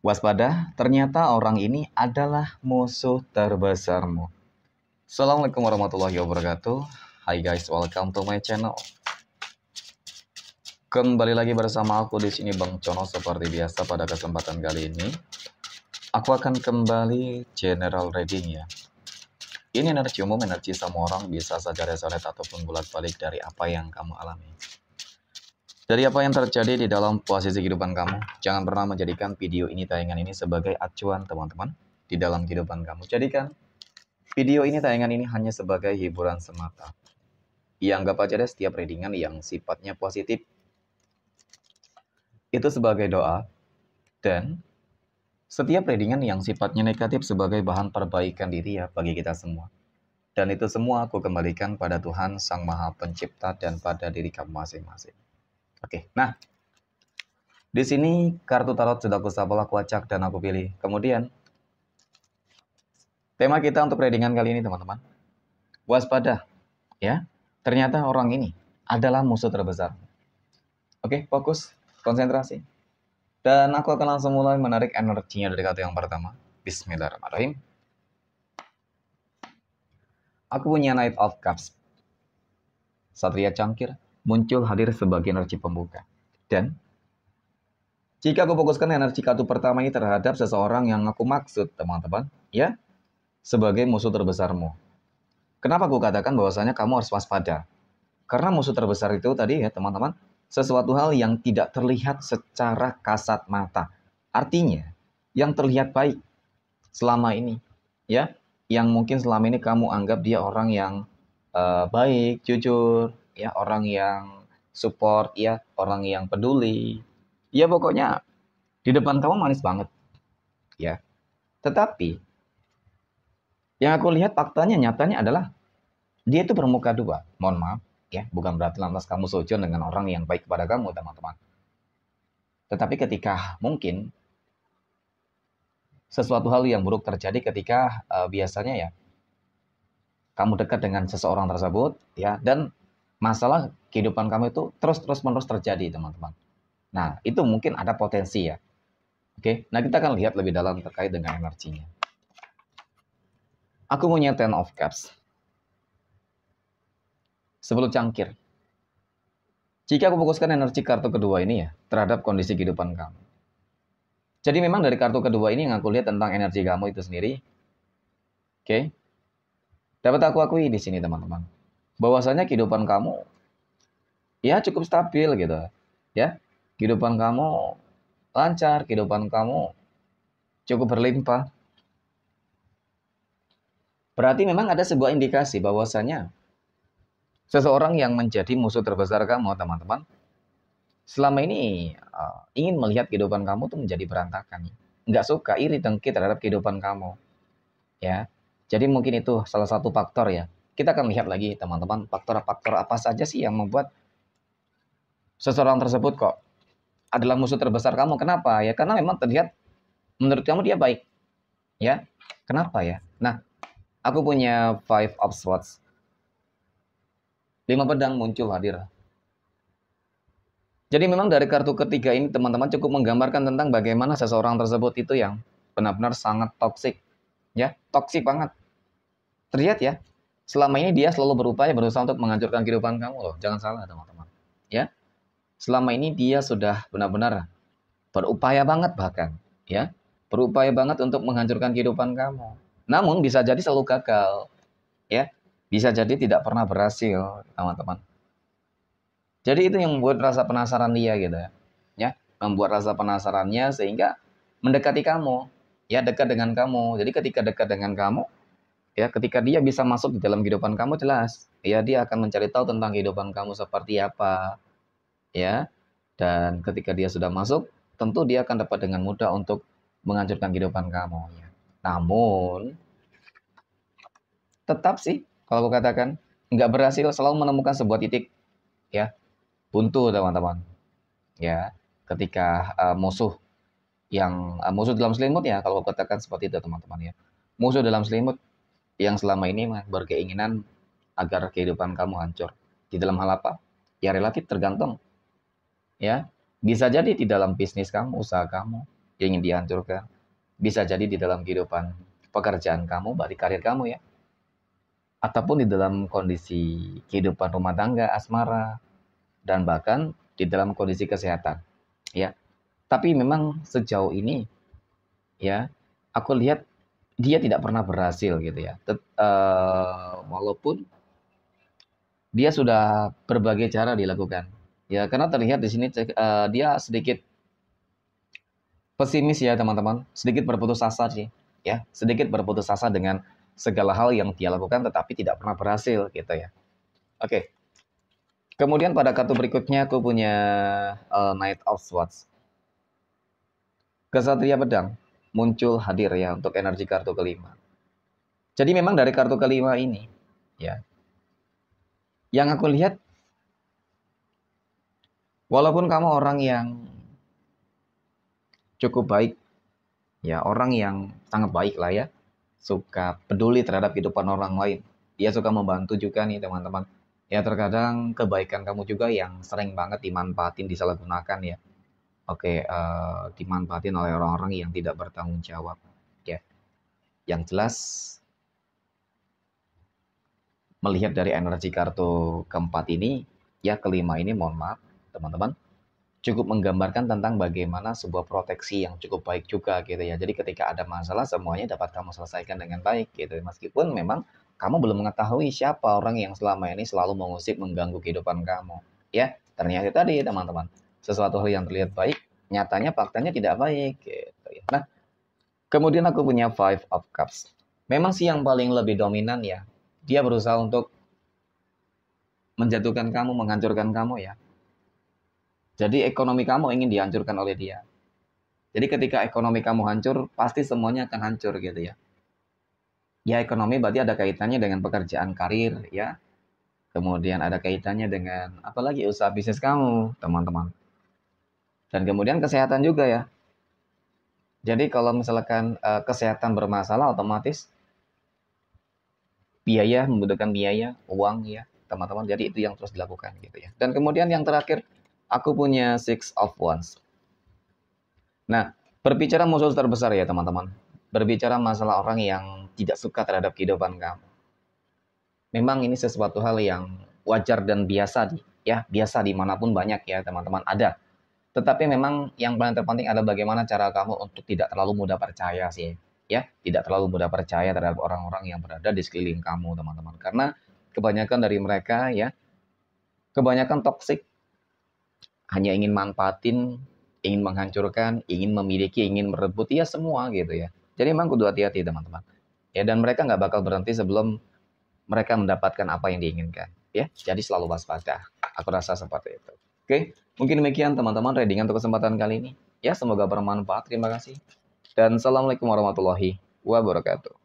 Waspada, ternyata orang ini adalah musuh terbesarmu. Assalamualaikum warahmatullahi wabarakatuh. Hai guys, welcome to my channel. Kembali lagi bersama aku di sini Bang Cono seperti biasa pada kesempatan kali ini. Aku akan kembali general reading ya. Ini energi umum, energi semua orang, bisa saja resonate ataupun bolak-balik dari apa yang kamu alami. Dari apa yang terjadi di dalam posisi kehidupan kamu, jangan pernah menjadikan video ini, tayangan ini sebagai acuan teman-teman di dalam kehidupan kamu. Jadikan video ini, tayangan ini hanya sebagai hiburan semata. Ya, anggap aja deh setiap readingan yang sifatnya positif itu sebagai doa, dan setiap readingan yang sifatnya negatif sebagai bahan perbaikan diri ya bagi kita semua. Dan itu semua aku kembalikan pada Tuhan Sang Maha Pencipta dan pada diri kamu masing-masing. Oke, nah di sini kartu tarot sudah aku shuffle, aku acak dan aku pilih. Kemudian tema kita untuk readingan kali ini teman-teman, waspada ya. Ternyata orang ini adalah musuh terbesar. Oke, fokus, konsentrasi. Dan aku akan langsung mulai menarik energinya dari kartu yang pertama. Bismillahirrahmanirrahim. Aku punya Knight of Cups. Satria Cangkir muncul hadir sebagai energi pembuka. Dan jika aku fokuskan energi kartu pertama ini terhadap seseorang yang aku maksud, teman-teman, ya, sebagai musuh terbesarmu. Kenapa aku katakan bahwasanya kamu harus waspada? Karena musuh terbesar itu tadi ya, teman-teman, sesuatu hal yang tidak terlihat secara kasat mata. Artinya, yang terlihat baik selama ini, ya, yang mungkin selama ini kamu anggap dia orang yang baik, jujur, ya, orang yang support, ya, orang yang peduli. Ya pokoknya di depan kamu manis banget, ya. Tetapi yang aku lihat faktanya, nyatanya adalah dia itu bermuka dua. Mohon maaf, ya, bukan berarti lantas kamu sujud dengan orang yang baik kepada kamu, teman-teman. Tetapi ketika mungkin sesuatu hal yang buruk terjadi ketika biasanya ya kamu dekat dengan seseorang tersebut, ya, dan masalah kehidupan kamu itu terus-menerus terjadi, teman-teman. Nah, itu mungkin ada potensi ya. Oke, nah kita akan lihat lebih dalam terkait dengan energinya. Aku punya Ten of Cups. 10 cangkir. Jika aku fokuskan energi kartu kedua ini ya terhadap kondisi kehidupan kamu. Jadi memang dari kartu kedua ini yang aku lihat tentang energi kamu itu sendiri. Oke. Dapat aku akui di sini, teman-teman, bahwasanya kehidupan kamu ya cukup stabil gitu. Ya. Kehidupan kamu lancar, kehidupan kamu cukup berlimpah. Berarti memang ada sebuah indikasi bahwasanya seseorang yang menjadi musuh terbesar kamu, teman-teman, selama ini ingin melihat kehidupan kamu tuh menjadi berantakan. Nggak suka, iri, dengki terhadap kehidupan kamu. Ya, jadi mungkin itu salah satu faktor ya. Kita akan lihat lagi, teman-teman, faktor-faktor apa saja sih yang membuat seseorang tersebut kok adalah musuh terbesar kamu. Kenapa? Ya karena memang terlihat menurut kamu dia baik. Ya, kenapa ya? Nah, aku punya Five of Swords. 5 pedang muncul hadir. Jadi memang dari kartu ketiga ini, teman-teman, cukup menggambarkan tentang bagaimana seseorang tersebut itu yang benar-benar sangat toksik. Ya, toksik banget. Terlihat ya, selama ini dia selalu berupaya berusaha untuk menghancurkan kehidupan kamu loh. Jangan salah, teman-teman. Ya, selama ini dia sudah benar-benar berupaya banget bahkan, ya, berupaya banget untuk menghancurkan kehidupan kamu. Namun bisa jadi selalu gagal, ya, bisa jadi tidak pernah berhasil, teman-teman. Jadi itu yang membuat rasa penasaran dia gitu ya, membuat rasa penasarannya sehingga mendekati kamu, ya, dekat dengan kamu. Jadi ketika dekat dengan kamu, ya, ketika dia bisa masuk di dalam kehidupan kamu, jelas, ya, dia akan mencari tahu tentang kehidupan kamu seperti apa, ya. Dan ketika dia sudah masuk, tentu dia akan dapat dengan mudah untuk menghancurkan kehidupan kamu. Ya. Namun, tetap sih, kalau aku katakan, nggak berhasil selalu menemukan sebuah titik, ya, buntu, teman-teman. Ya, ketika musuh musuh dalam selimut ya, kalau aku katakan seperti itu, teman-teman ya. Musuh dalam selimut yang selama ini berkeinginan agar kehidupan kamu hancur. Di dalam hal apa? Ya relatif tergantung. Ya, bisa jadi di dalam bisnis kamu, usaha kamu. ingin dihancurkan. Bisa jadi di dalam kehidupan pekerjaan kamu, berarti karir kamu ya. Ataupun di dalam kondisi kehidupan rumah tangga, asmara, dan bahkan di dalam kondisi kesehatan. Ya, tapi memang sejauh ini ya, aku lihat dia tidak pernah berhasil gitu ya. Walaupun dia sudah berbagai cara dilakukan. Ya, karena terlihat di sini dia sedikit pesimis ya teman-teman, sedikit berputus asa sih, ya, sedikit berputus asa dengan segala hal yang dia lakukan tetapi tidak pernah berhasil gitu ya. Oke. Kemudian pada kartu berikutnya aku punya Knight of Swords. Kesatria pedang muncul hadir ya untuk energi kartu kelima. Jadi memang dari kartu kelima ini ya, yang aku lihat walaupun kamu orang yang cukup baik, ya orang yang sangat baik lah ya, suka peduli terhadap kehidupan orang lain. Dia suka membantu juga nih teman-teman. Ya terkadang kebaikan kamu juga yang sering banget dimanfaatin, disalahgunakan ya. Oke, dimanfaatin oleh orang-orang yang tidak bertanggung jawab. Ya, yang jelas melihat dari energi kartu keempat ini, ya kelima ini mohon maaf teman-teman, cukup menggambarkan tentang bagaimana sebuah proteksi yang cukup baik juga gitu ya. Jadi ketika ada masalah semuanya dapat kamu selesaikan dengan baik gitu. Meskipun memang kamu belum mengetahui siapa orang yang selama ini selalu mengusik mengganggu kehidupan kamu. Ya, ternyata tadi teman-teman, sesuatu hal yang terlihat baik, nyatanya faktanya tidak baik gitu ya. Nah, kemudian aku punya Five of Cups. Memang sih yang paling lebih dominan ya. Dia berusaha untuk menjatuhkan kamu, menghancurkan kamu ya. Jadi ekonomi kamu ingin dihancurkan oleh dia. Jadi ketika ekonomi kamu hancur, pasti semuanya akan hancur gitu ya. Ya ekonomi berarti ada kaitannya dengan pekerjaan karir ya. Kemudian ada kaitannya dengan apalagi usaha bisnis kamu, teman-teman. Dan kemudian kesehatan juga ya. Jadi kalau misalkan kesehatan bermasalah otomatis biaya, membutuhkan biaya, uang ya, teman-teman. Jadi itu yang terus dilakukan gitu ya. Dan kemudian yang terakhir, aku punya Six of Wands. Nah, berbicara musuh terbesar ya teman-teman. Berbicara masalah orang yang tidak suka terhadap kehidupan kamu. Memang ini sesuatu hal yang wajar dan biasa ya, biasa dimanapun banyak ya teman-teman ada. Tetapi memang yang paling terpenting adalah bagaimana cara kamu untuk tidak terlalu mudah percaya sih ya, tidak terlalu mudah percaya terhadap orang-orang yang berada di sekeliling kamu teman-teman. Karena kebanyakan dari mereka ya, kebanyakan toksik, hanya ingin manfaatin, ingin menghancurkan, ingin memiliki, ingin merebut, ya semua gitu ya. Jadi memang kudu hati-hati teman-teman. Ya dan mereka nggak bakal berhenti sebelum mereka mendapatkan apa yang diinginkan. Ya, jadi selalu waspada. Aku rasa seperti itu. Oke, mungkin demikian teman-teman reading untuk kesempatan kali ini. Ya, semoga bermanfaat. Terima kasih. Dan assalamualaikum warahmatullahi wabarakatuh.